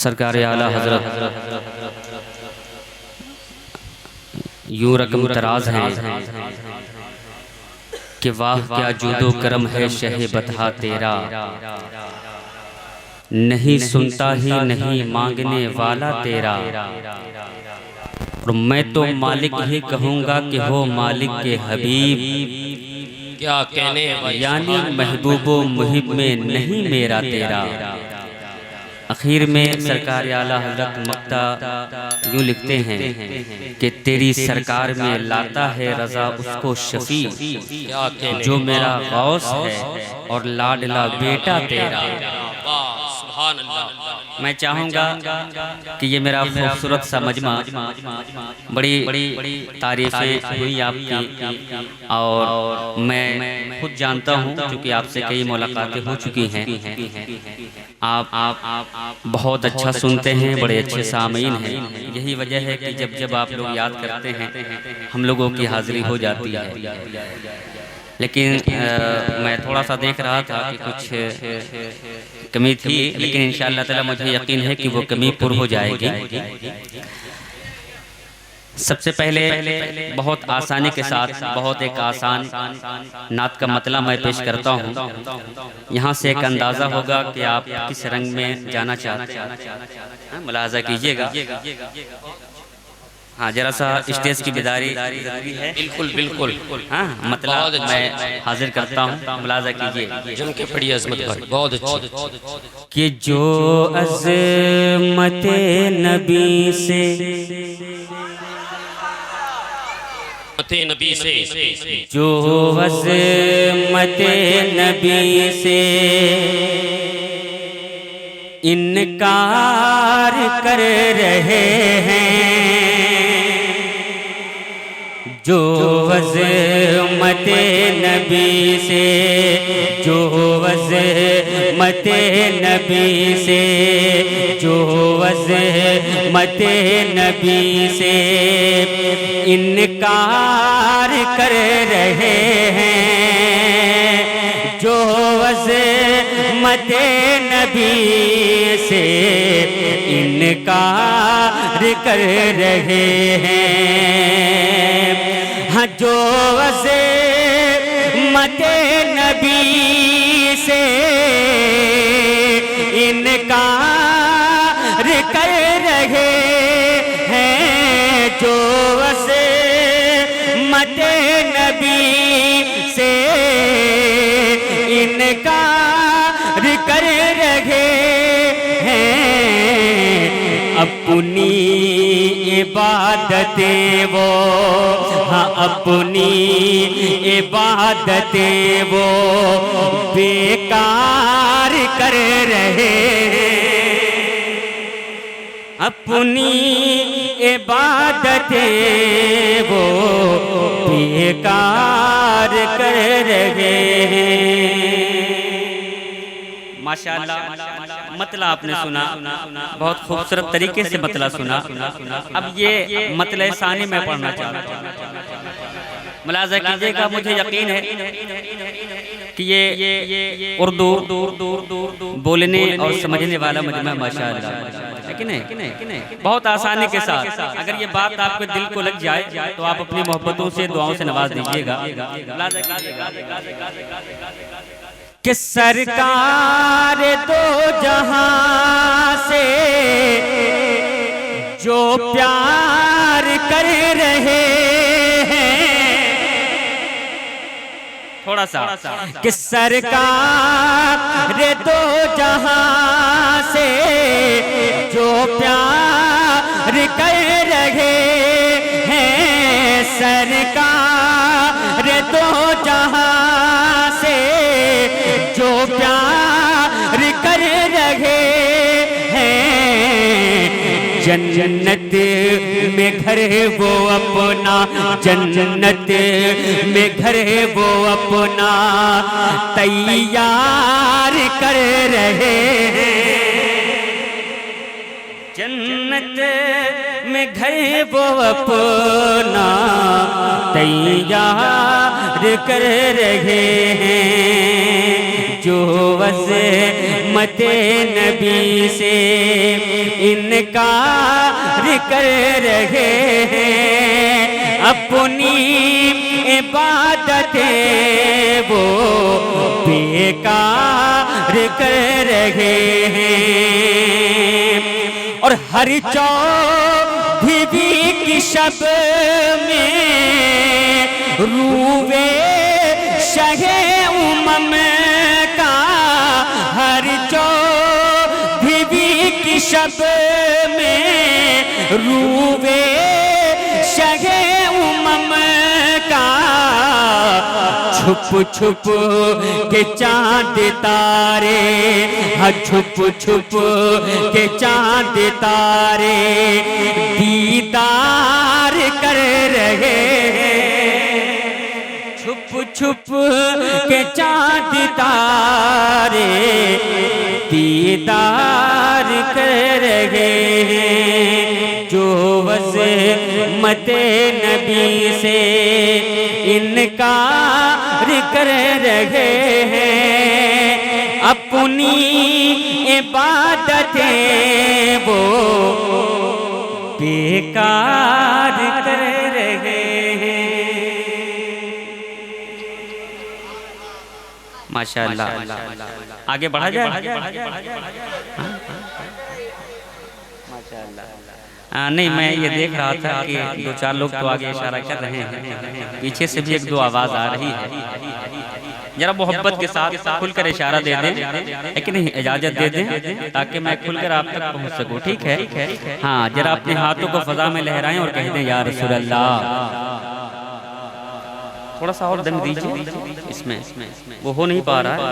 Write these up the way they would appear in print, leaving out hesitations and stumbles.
सरकार आला हजरत यूं रकम तराज हैं कि वाह क्या जूदो करम है शहे बता तेरा, नहीं सुनता ही नहीं मांगने वाला तेरा। और मैं तो मालिक ही कहूँगा कि हो मालिक के हबीब, क्या कहने यानी महबूबो मुहिब में नहीं मेरा तेरा। आखिर में सरकार आला हजरत मक्ता यूँ लिखते हैं कि तेरी सरकार में लाता है रज़ा उसको शफी, जो मेरा गौस है और लाडला बेटा तेरा। मैं चाहूँगा कि ये मेरा खूबसूरत सा मजमा, बड़ी तारीफ़ें हुई आपकी, और मैं खुद जानता हूँ क्योंकि आपसे कई मुलाकातें हो चुकी हैं। आप बहुत अच्छा सुनते हैं, बड़े अच्छे सामीन हैं। यही वजह है कि जब आप लोग याद करते हैं हम लोगों की हाज़िरी हो जाती है। लेकिन मैं थोड़ा सा देख रहा था कि कुछ कमी थी, लेकिन इंशाअल्लाह ताला मुझे यकीन है कि वो कमी पूरी हो जाएगी। सबसे पहले बहुत आसानी के साथ बहुत एक आसान नात का मतलब मैं पेश करता हूँ। यहाँ से एक अंदाज़ा होगा कि आप किस रंग में जाना चाहते हैं, मुलाहाजा कीजिएगा। हाँ, जरा सा स्टेज की बेदारी ज़रूरी है। बिल्कुल बिल्कुल। हाँ, मतलब मैं हाजिर करता हूँ, मुलाहाजा कीजिए। जम के पड़ी अज़मत भाई, बहुत अच्छी। कि जो अज़मते नबी से नबी से जो अज़मते नबी से इनकार कर रहे हैं, जो अज़मते नबी से, जो अज़मते नबी से, जो अज़मते नबी से इनकार कर रहे हैं, जो अज़मते नबी से इनकार कर रहे हैं। हाँ, जो अज़मते नबी से इनकार कर रहे हैं, जो अज़मते नबी से इनकार कर रहे हैं, अपनी इबादतें वो, हाँ अपनी इबादतें वो बेकार कर रहे हैं, अपनी इबादतें वो बेकार कर रहे हैं। माशाअल्लाह, मतलब आपने सुना, बहुत खूबसूरत तरीके से मतलब सुना। अब ये मतलब सानी में पढ़ना चाहता हूँ, मुलाज़ा कीजिएगा। मुझे यकीन है कि ये उर्दू बोलने और समझने वाला मजमा माशाअल्लाह है कि नहीं, बहुत आसानी के साथ। अगर ये बात आपके दिल को लग जाए तो आप अपनी मोहब्बतों से, दुआओं से नवाज दीजिएगा। कि सरकार दो जहां से जो प्यार कर रहे हैं, थोड़ा सा कि सरकार दो जहां से जो प्यार कर रहे हैं, सरकार दो जहां से जो प्यार कर रहे हैं, जन्नत में घर वो अपना, जन्नत में घर वो अपना तैयार कर रहे हैं, जन्नत में घर वो अपना तैयार कर रहे हैं, जो अज़मते नबी से इनकार कर रहे हैं, अपनी इबादतें वो बेकार कर रहे हैं। और हर चौदहवीं की शब में रूवे शहे उमम का, हर चौदहवीं की शब में रूवे शहे उमम का, छुप छुप के चांद तारे, हाँ छुप छुप के चांद तारे दीदार कर रहे हैं, छुप छुप के चांद तारे दीदार कर रहे हैं। जो वज़्मते नबी से इनकार कर रहे हैं, अपनी इबादतें वो बेकार कर रहे हैं। माशाअल्लाह, आगे बढ़ा जाए। नहीं, मैं ये देख रहा था कि दो चार लोग तो आगे इशारा कर रहे हैं, पीछे से भी एक दो आवाज़ आ रही है। जरा मोहब्बत के साथ खुलकर इशारा दे दें, लेकिन नहीं इजाज़त दे दें ताकि मैं खुलकर आप तक पहुंच सकूं। ठीक है? हाँ, जरा अपने हाथों को फजा में लहराएं और कह दें या रसूल अल्लाह। थोड़ा सा और दम दीजिए इसमें, वो हो नहीं पा रहा है।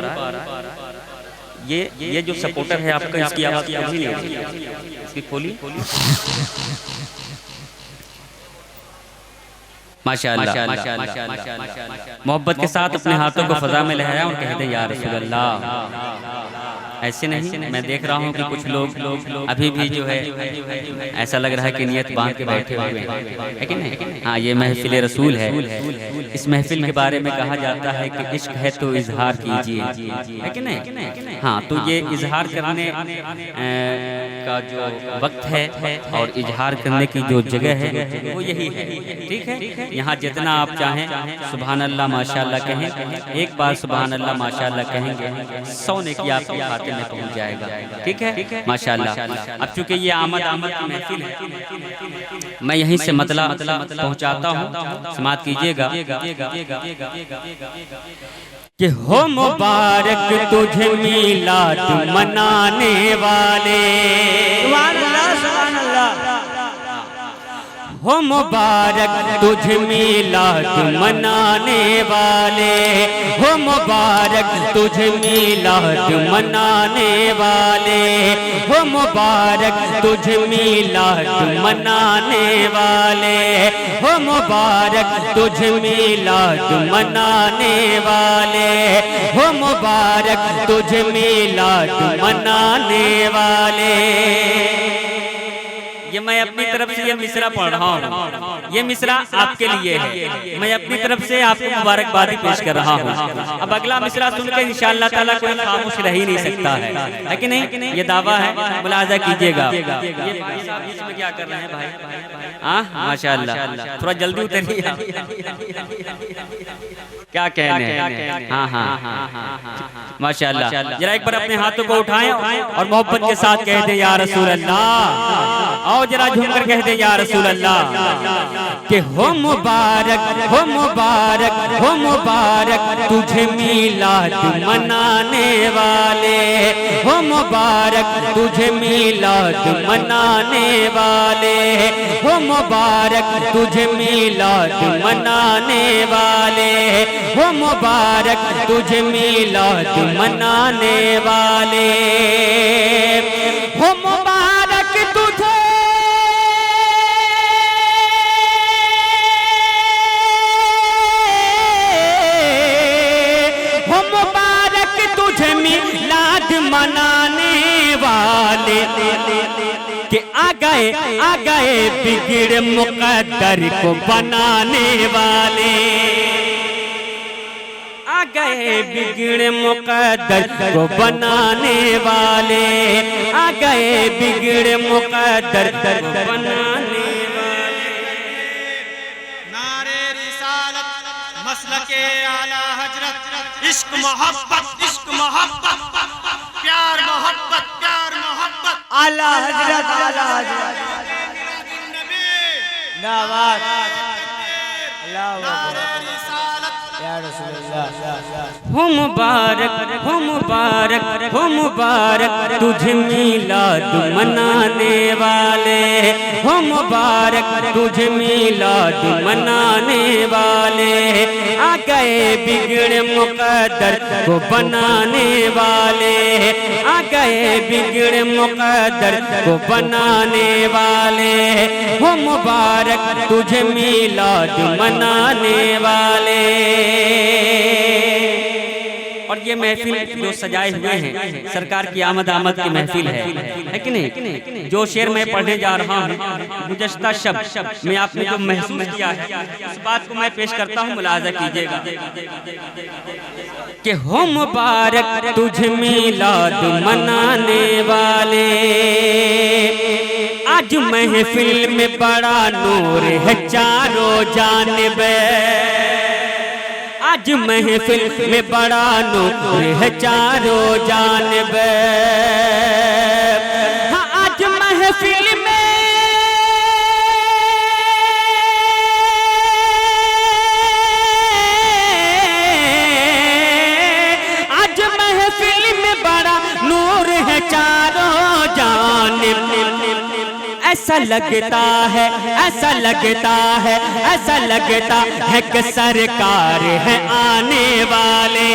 ये जो सपोर्टर है आपका, इसकी आवाज़ नहीं है, इसकी खोली। माशाअल्लाह, मोहब्बत के साथ अपने हाथों को फजा में लहराया और कह दे या रसूल अल्लाह। ऐसे नहीं, मैं देख रहा हूँ कि कुछ लोग अभी भी जो है ऐसा लग रहा है कि नियत बांध के बैठे हुए हैं, है कि नहीं? हाँ, ये महफिल रसूल है। इस महफिल के बारे में कहा जाता है कि इश्क है तो इजहार कीजिए, है कि नहीं? हाँ, तो ये इजहार करने का जो वक्त है और इजहार करने की जो जगह है वो यही है। ठीक है? यहाँ जितना आप चाहें सुभान अल्लाह माशाअल्लाह कहें, एक बार सुभान अल्लाह माशाअल्लाह कहेंगे 100 नेकी आपके खाते में पहुँच जाएगा। ठीक है? माशाअल्लाह। अब चूंकि ये आमद की महफिल है, मैं यहीं से मतला पहुँचाता हूँ, समाअत कीजिएगा कि हो मुबारक तुझे मीलाद मनाने वाले, हो मुबारक तुझे मीलाद मनाने वाले, हो मुबारक तुझे मीलाद मनाने वाले, हो मुबारक तुझे मीलाद मनाने वाले, हो मुबारक तुझे मीलाद मनाने वाले, हो मुबारक तुझे मीलाद मनाने वाले। ये मैं अपनी तरफ से ये मिसरा पढ़ रहा हूँ, ये मिसरा आपके लिए है, मैं अपनी तरफ से आपको मुबारकबादी पेश कर रहा हूँ। अब अगला मिसरा सुनकर इंशाअल्लाह ताला कोई खामोश रह ही नहीं सकता है कि नहीं? ये दावा है, मुलाजा कीजिएगा। ये बीच में क्या कर रहे हैं भाई? हाँ, माशाअल्लाह, थोड़ा जल्दी उतरिए। क्या कहने हैं? हाँ, माशाअल्लाह। जरा एक बार अपने हाथों को उठाएं और मोहब्बत के साथ कह दे या रसूल अल्लाह। आओ जरा झूमकर कह दे या रसूल अल्लाह कि हो मुबारक, हो मुबारक, हो मुबारक तुझे मीलाद मनाने वाले, हो मुबारक तुझे मीलाद मनाने वाले, हो मुबारक तुझे मीलाद मनाने वाले, हो मुबारक तुझे मीलाद मनाने वाले, हो मुबारक तुझे, हो मुबारक तुझे मीलाद मनाने वाले कि आ गए बिगड़ मुकद्दर को बनाने वाले, आ आ गए बिगड़े मुकद्दर को बनाने वाले, आ गए बिगड़े मुकद्दर को बनाने वाले। नारे रिसालत मसलके आला हजरत, इश्क मोहब्बत प्यार मोहब्बत आला हजरत नावात नारे रिसालत या रसूलल्लाह। हो मुबारक हो मुबारक हो मुबारक तुझे मिलाद मनाने वाले, हो मुबारक तुझे मिलाद मनाने वाले। आ गए बिगड़े मुकद्दर को बनाने वाले, आ गए बिगड़े मुकद्दर को बनाने वाले। हो मुबारक तुझे मिलाद मनाने वाले। और ये महफिल जो सजाए हुए हैं सरकार की आमद की महफिल है कि नहीं? जो शेर मैं पढ़ने जा रहा हूँ गुज़श्ता शब में आपने जो महसूस किया है उस बात को मैं पेश करता हूँ, मुलाज़ा कीजिएगा कि हो मुबारक तुझे मिलाद मनाने वाले। आज महफिल में बड़ा नूर है चारों जानिब, आज महफिल में बड़ा नूर है चारों जानिब। हाँ आज महफिल में बड़ा नूर है चारों जानिब। ऐसा लगता है ऐसा लगता है ऐसा लगता है कि सरकार है आने वाले,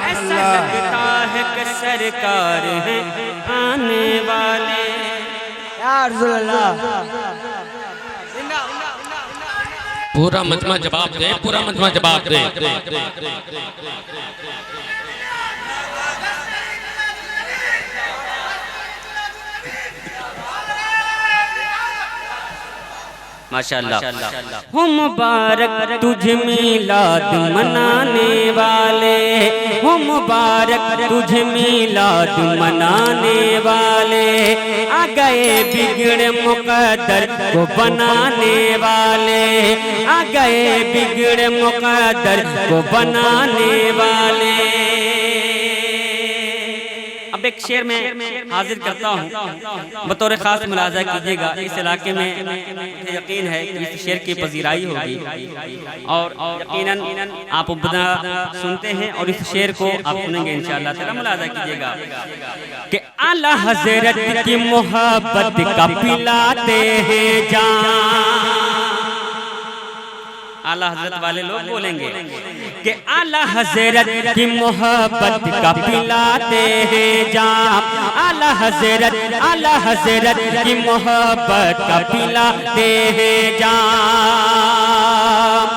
ऐसा लगता है कि सरकार है आने वाले। या रसूलल्लाह। पूरा मजमा जवाब दे, पूरा मजमा जवाब दे। माशाअल्लाह। हो मुबारक तुझे मिलाद मनाने वाले, हो मुबारक तुझे मिलाद मनाने वाले। आ गए बिगड़े मुकद्दर को बनाने वाले, आ गए बिगड़े मुकद्दर को बनाने वाले। अब एक शेर में हाजिर करता हूँ, बतौर खास मुलाजा कीजिएगा। इस इलाके में मुझे यकीन है कि इस शेर की पजीराई होगी और यकीनन आप उपना सुनते हैं और इस शेर को आप सुनेंगे इंशाअल्लाह ताला। मुलाजा कीजिएगा कि आला हजरत की मोहब्बत का पिलाते हैं जान। आला हजरत वाले लोग बोलेंगे कि आला हजरत की मोहब्बत का पिलाते हैं जाम। आला हजरत की मोहब्बत का पिलाते हैं जाम।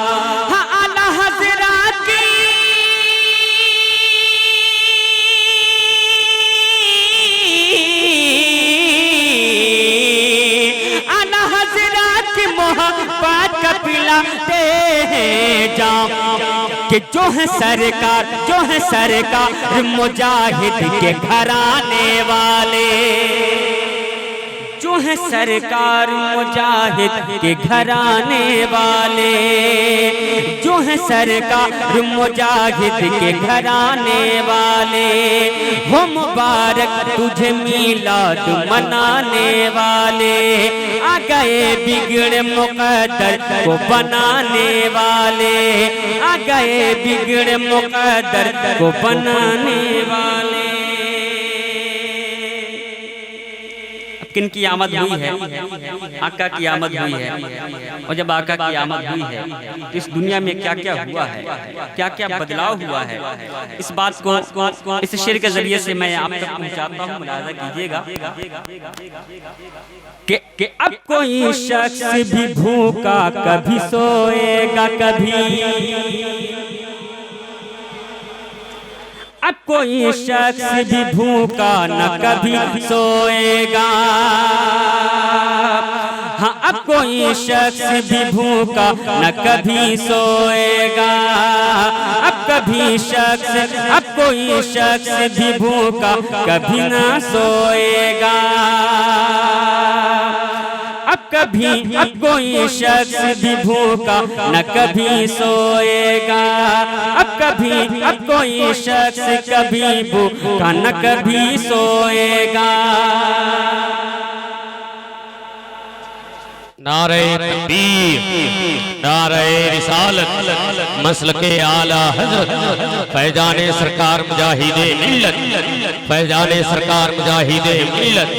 हाँ आला हजरत की मोहब्बत का पिलाते हैं जाम। कि जो है सरकार मुजाहिद के घराने वाले, जो है सरकार मुजाहिद के घराने वाले, जो है सरकार मुजाहिद के घराने वाले। हो मुबारक तुझे मिलाद मनाने वाले, आ गए बिगड़े मुकद्दर को बनाने वाले, आ गए बिगड़े मुकद्दर को बनाने वाले। किन की आमद हुई है? आका की आमद हुई है। और जब आका की आमद हुई है तो इस दुनिया में क्या क्या हुआ है, क्या क्या बदलाव हुआ है, इस बात को इस शेर के जरिए से मैं आप तक पहुंचाता हूँ। मुलाजा कीजिएगा कि अब कोई शख्स भी भूखा कभी सोएगा कभी, अब कोई शख्स भी भूखा न कभी सोएगा। हाँ अब कोई शख्स भी भूखा न कभी सोएगा। अब कोई शख्स भी भूखा कभी ना सोएगा। अब कोई शख्स भी भूखा न कभी सोएगा। अब कोई शख्स कभी भूखा न कभी सोएगा। नारे तकबीर, नारे रिसालत, मसलके आला हजरत, फैजाने सरकार मुजाहिदे मिल्लत, फैजाने सरकार मुजाहिदे मिल्लत,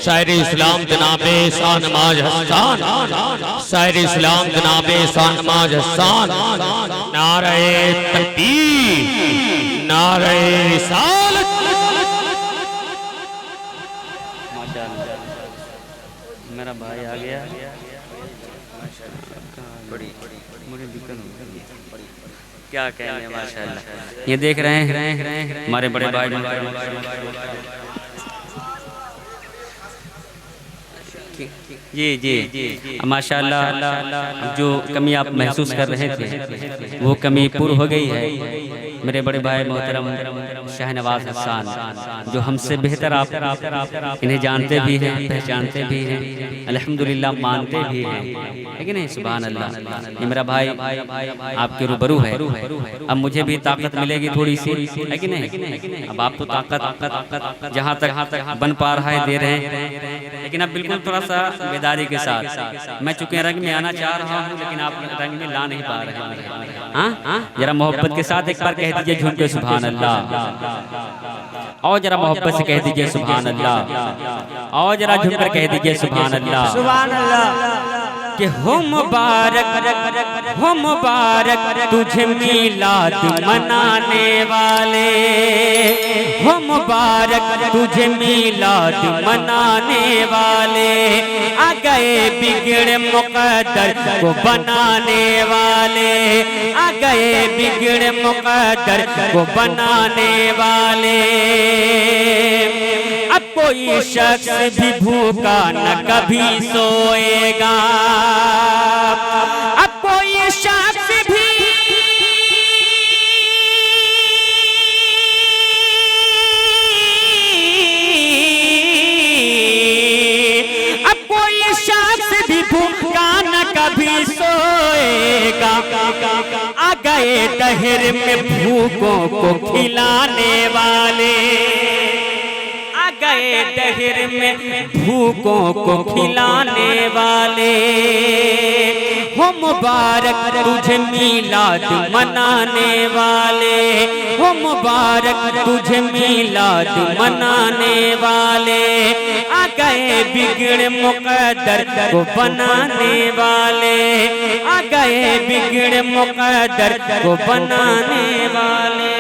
शायर इस्लाम जनाबे शाहनवाज हसन, शायर इस्लाम जनाबे शाहनवाज हसन। नारे तकबीर, नारे रिसालत। मेरा भाई आ गया। क्या कहने, माशाअल्लाह। ये देख रहे हैं हमारे बड़े भाई जी माशाअल्लाह। जो कमी आप महसूस कर रहे थे वो कमी पूरी हो गई है। मेरे बड़े भाई मोहतरम शाहनवाज हसन, जो हमसे बेहतर आप इन्हें जानते भी हैं, पहचानते भी हैं, अल्हम्दुलिल्लाह मानते भी हैं, लेकिन नहीं, सुभान अल्लाह। ये मेरा भाई आपके रूबरू है। अब मुझे भी ताकत मिलेगी थोड़ी सी, है कि नहीं? अब आप तो ताकत जहाँ तक बन पा रहा है दे रहे हैं, लेकिन अब बिल्कुल थोड़ा सा बेदारी के साथ। मैं चूंकि रंग में आना चाह रहा हूँ, लेकिन आप रंग में ला नहीं पा रहे हैं। हाँ, जरा मोहब्बत के साथ एक बार कह दीजिए झूम के सुभान अल्लाह। और जरा मोहब्बत से कह दीजिए सुभान अल्लाह। और जरा झूम कर कह दीजिए सुभान अल्लाह। सुभान अल्लाह। कि हो मुबारक तुझे मिलाद मनाने वाले, हो मुबारक तुझे मिलाद मनाने वाले। आ गए बिगड़े मुकद्दर को बनाने वाले, आ गए बिगड़े मुकद्दर को बनाने वाले। अब कोई शख्स भी भूखा न कभी सोएगा। अब कोई शख्स भी भूखा न कभी सोएगा। आ गए दहर में भूखों को खिलाने वाले, आ गए दहर में भूखों को खिलाने वाले। हो मुबारक तुझे मिलाद मनाने वाले, हो मुबारक तुझे मिलाद मनाने वाले। आ गए बिगड़े मुकद्दर को बनाने वाले, आ गए बिगड़े मुकद्दर को बनाने वाले।